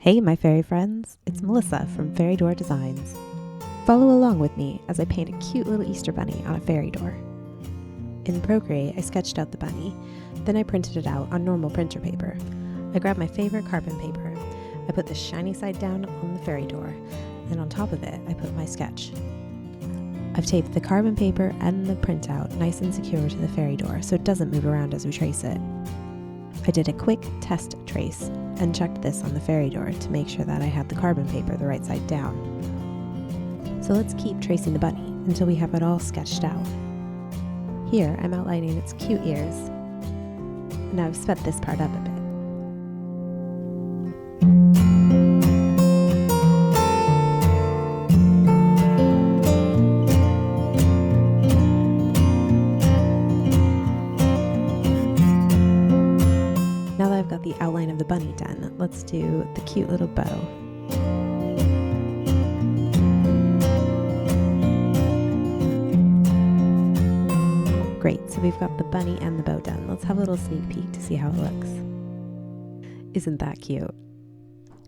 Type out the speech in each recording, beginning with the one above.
Hey my fairy friends, it's Melissa from Fairy Door Designs. Follow along with me as I paint a cute little Easter bunny on a fairy door. In Procreate, I sketched out the bunny, then I printed it out on normal printer paper. I grabbed my favorite carbon paper, I put the shiny side down on the fairy door, and on top of it I put my sketch. I've taped the carbon paper and the printout nice and secure to the fairy door so it doesn't move around as we trace it. I did a quick test trace and checked this on the fairy door to make sure that I had the carbon paper the right side down. So let's keep tracing the bunny until we have it all sketched out. Here I'm outlining its cute ears, and I've sped this part up a bit. Now that I've got the outline of the bunny done, let's do the cute little bow. Great, so we've got the bunny and the bow done. Let's have a little sneak peek to see how it looks. Isn't that cute?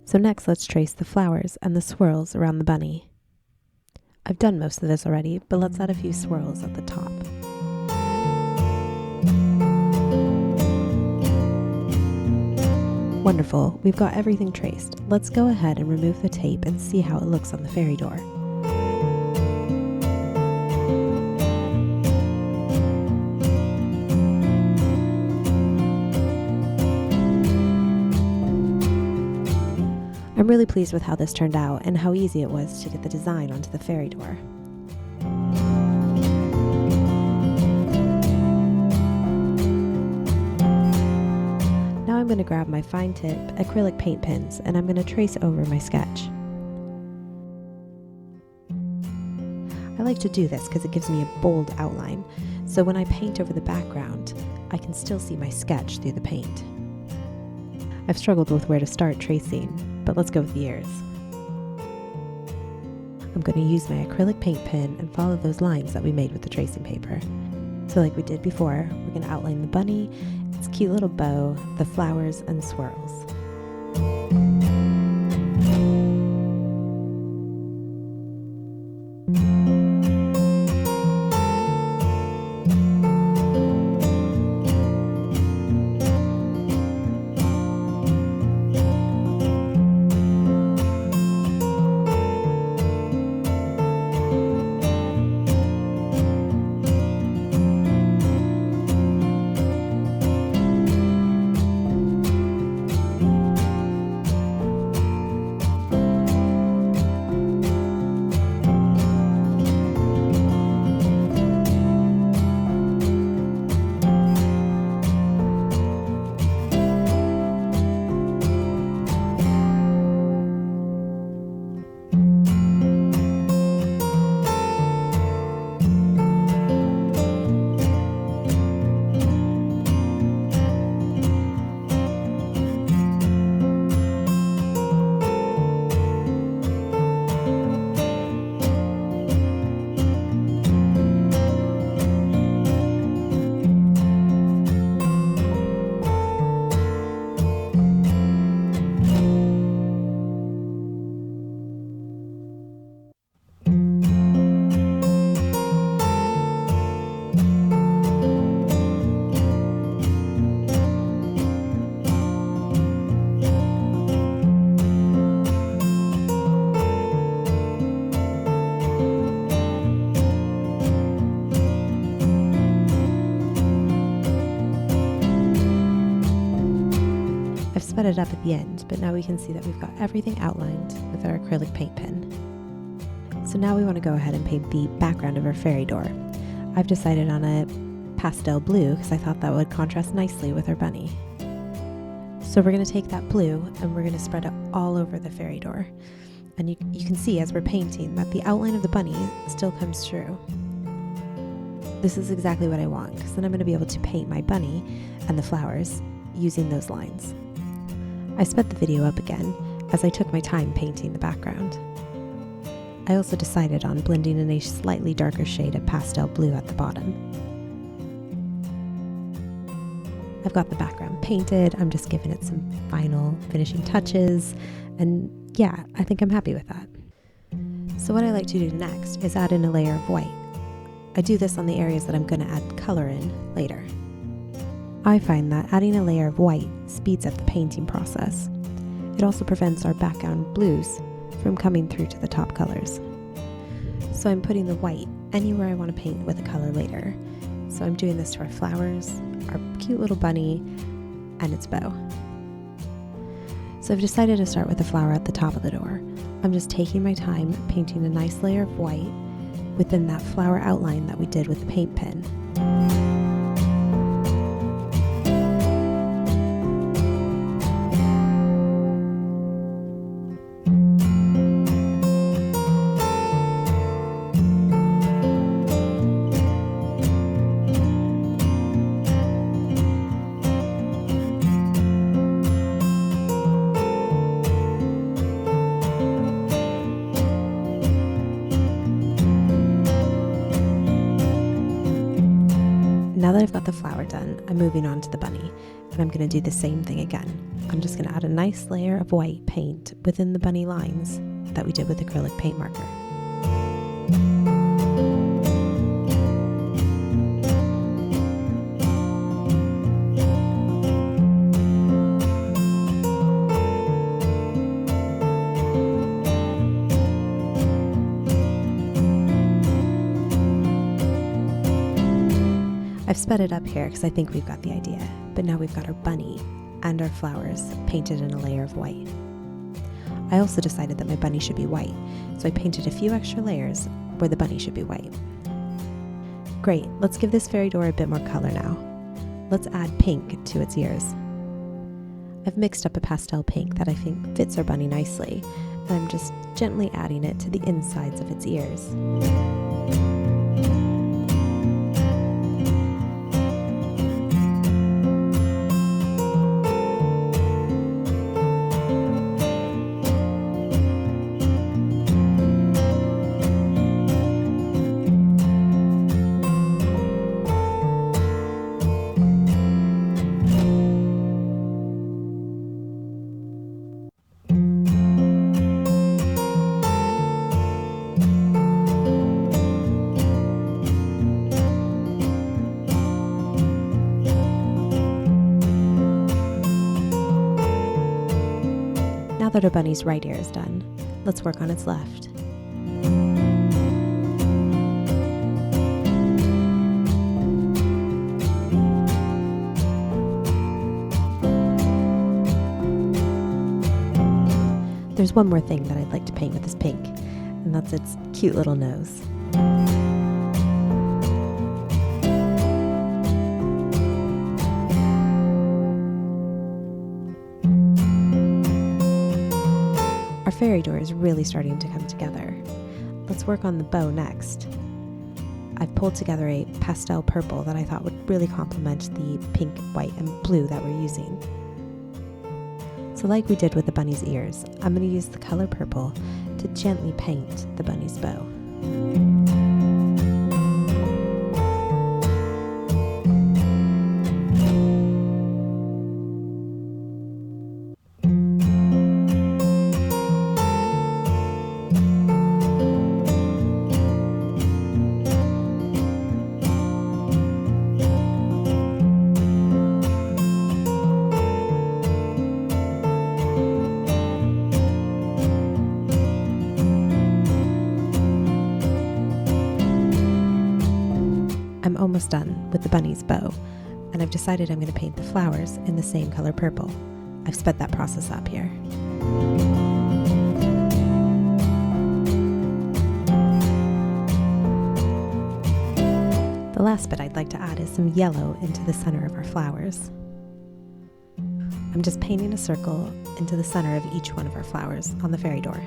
So next let's trace the flowers and the swirls around the bunny. I've done most of this already, but let's add a few swirls at the top. Wonderful, we've got everything traced. Let's go ahead and remove the tape and see how it looks on the fairy door. I'm really pleased with how this turned out and how easy it was to get the design onto the fairy door. Now I'm going to grab my fine tip acrylic paint pens and I'm going to trace over my sketch. I like to do this because it gives me a bold outline, so when I paint over the background, I can still see my sketch through the paint. I've struggled with where to start tracing, but let's go with the ears. I'm going to use my acrylic paint pen and follow those lines that we made with the tracing paper. So like we did before, we're going to outline the bunny, its cute little bow, the flowers and swirls. I've sped it up at the end, but now we can see that we've got everything outlined with our acrylic paint pen. So now we want to go ahead and paint the background of our fairy door. I've decided on a pastel blue because I thought that would contrast nicely with our bunny. So we're going to take that blue and we're going to spread it all over the fairy door. And you can see as we're painting that the outline of the bunny still comes through. This is exactly what I want, because then I'm going to be able to paint my bunny and the flowers using those lines. I sped the video up again as I took my time painting the background. I also decided on blending in a slightly darker shade of pastel blue at the bottom. I've got the background painted, I'm just giving it some final finishing touches, And yeah, I think I'm happy with that. So what I like to do next is add in a layer of white. I do this on the areas that I'm going to add color in later. I find that adding a layer of white speeds up the painting process. It also prevents our background blues from coming through to the top colors. So I'm putting the white anywhere I want to paint with a color later. So I'm doing this to our flowers, our cute little bunny, and its bow. So I've decided to start with the flower at the top of the door. I'm just taking my time painting a nice layer of white within that flower outline that we did with the paint pen. Now that I've got the flower done, I'm moving on to the bunny, and I'm going to do the same thing again. I'm just going to add a nice layer of white paint within the bunny lines that we did with acrylic paint marker. I've sped it up here because I think we've got the idea, but now we've got our bunny and our flowers painted in a layer of white. I also decided that my bunny should be white, so I painted a few extra layers where the bunny should be white. Great, let's give this fairy door a bit more color now. Let's add pink to its ears. I've mixed up a pastel pink that I think fits our bunny nicely, and I'm just gently adding it to the insides of its ears. Now that our bunny's right ear is done, let's work on its left. There's one more thing that I'd like to paint with this pink, and that's its cute little nose. Our fairy door is really starting to come together. Let's work on the bow next. I've pulled together a pastel purple that I thought would really complement the pink, white, and blue that we're using. So like we did with the bunny's ears, I'm going to use the color purple to gently paint the bunny's bow. I'm almost done with the bunny's bow, and I've decided I'm going to paint the flowers in the same color purple. I've sped that process up here. The last bit I'd like to add is some yellow into the center of our flowers. I'm just painting a circle into the center of each one of our flowers on the fairy door.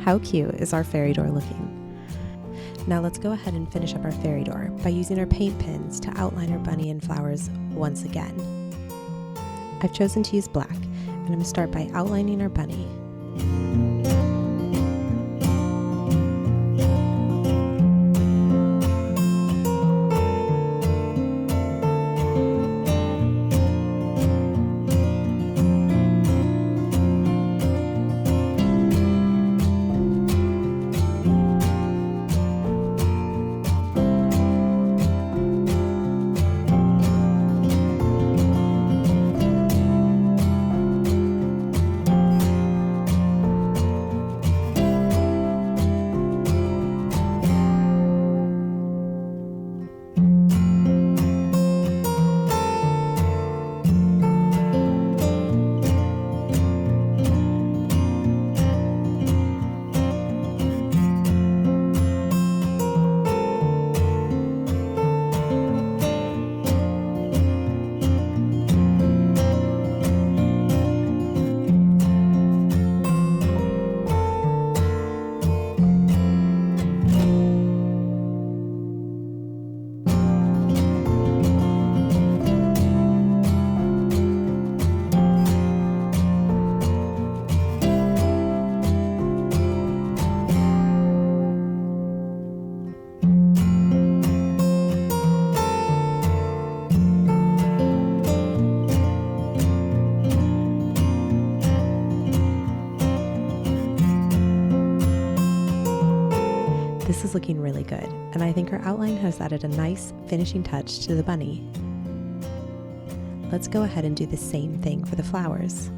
How cute is our fairy door looking? Now let's go ahead and finish up our fairy door by using our paint pens to outline our bunny and flowers once again. I've chosen to use black, and I'm going to start by outlining our bunny. This is looking really good, and I think our outline has added a nice finishing touch to the bunny. Let's go ahead and do the same thing for the flowers.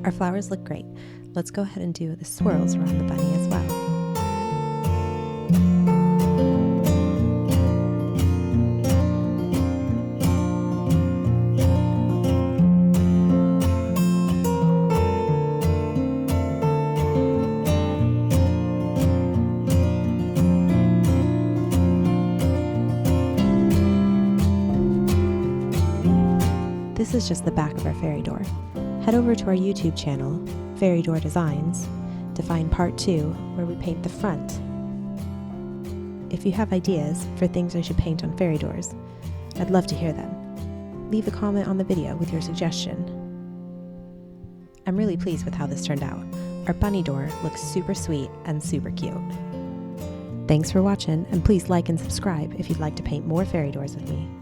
Our flowers look great. Let's go ahead and do the swirls around the bunny as well. This is just the back of our fairy door. Head over to our YouTube channel, Fairy Door Designs, to find part 2 where we paint the front. If you have ideas for things I should paint on fairy doors, I'd love to hear them. Leave a comment on the video with your suggestion. I'm really pleased with how this turned out. Our bunny door looks super sweet and super cute. Thanks for watching, and please like and subscribe if you'd like to paint more fairy doors with me.